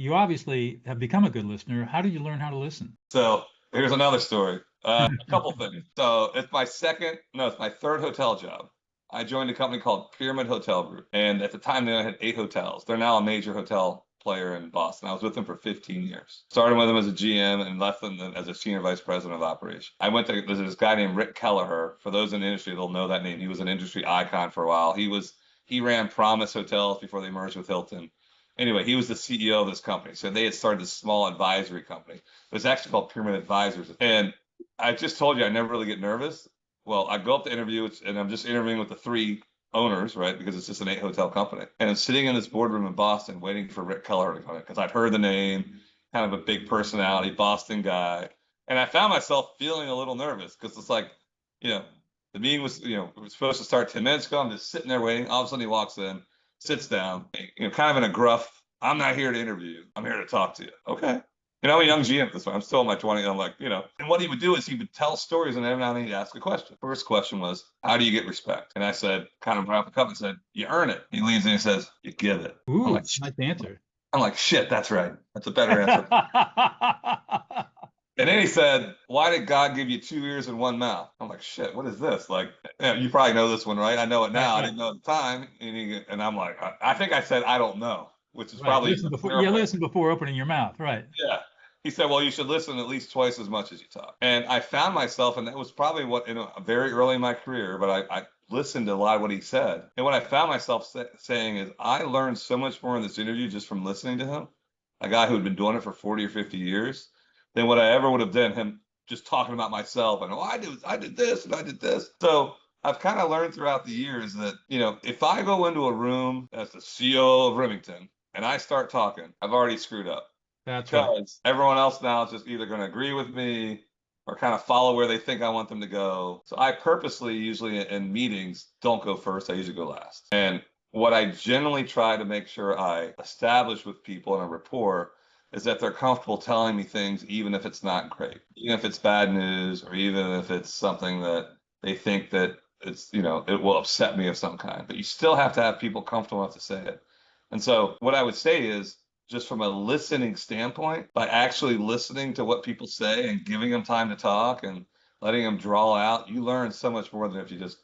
you obviously have become a good listener. How did you learn how to listen? So here's another story. A couple things. So it's my third hotel job. I joined a company called Pyramid Hotel Group, and at the time they only had 8 hotels. They're now a major hotel player in Boston. I was with them for 15 years. Started with them as a GM and left them as a senior vice president of operations. There's this guy named Rick Kelleher. For those in the industry, they'll know that name. He was an industry icon for a while. He ran Promise Hotels before they merged with Hilton. Anyway, he was the CEO of this company. So they had started this small advisory company. It was actually called Pyramid Advisors. And I just told you I never really get nervous. Well, I go up to interview, and I'm just interviewing with the 3 owners, right? Because it's just an 8 hotel company. And I'm sitting in this boardroom in Boston waiting for Rick Keller to come in because I'd heard the name, kind of a big personality, Boston guy. And I found myself feeling a little nervous because it's like, you know, the meeting was supposed to start 10 minutes ago. I'm just sitting there waiting. All of a sudden he walks in, sits down, kind of in a gruff, I'm not here to interview you. I'm here to talk to you. Okay. I'm a young GM at this point. I'm still in my 20s. I'm like, and what he would do is he would tell stories and every now and then he'd ask a question. First question was, how do you get respect? And I said, kind of right off the cuff, I said, you earn it. He leans in and he says, you give it. Ooh, nice answer. I'm like, shit, that's right. That's a better answer. And then he said, why did God give you 2 ears and 1 mouth? I'm like, shit, what is this? Like, you probably know this one, right? I know it now. I didn't know at the time. And I'm like, I think I said, I don't know, which is Right. probably Listen before opening your mouth. Right. Yeah. He said, well, you should listen at least twice as much as you talk. And I found myself, and that was probably very early in my career, but I listened to a lot of what he said. And what I found myself saying is, I learned so much more in this interview just from listening to him, a guy who had been doing it for 40 or 50 years, than what I ever would have done him just talking about myself and, I did this and I did this. So I've kind of learned throughout the years that, if I go into a room as the CEO of Remington and I start talking, I've already screwed up. That's right. Because everyone else now is just either going to agree with me or kind of follow where they think I want them to go. So I purposely, usually in meetings, don't go first. I usually go last. And what I generally try to make sure I establish with people in a rapport is that they're comfortable telling me things, even if it's not great, even if it's bad news, or even if it's something that they think that it will upset me of some kind. But you still have to have people comfortable enough to say it. And so what I would say is, just from a listening standpoint, by actually listening to what people say and giving them time to talk and letting them draw out, you learn so much more than if you just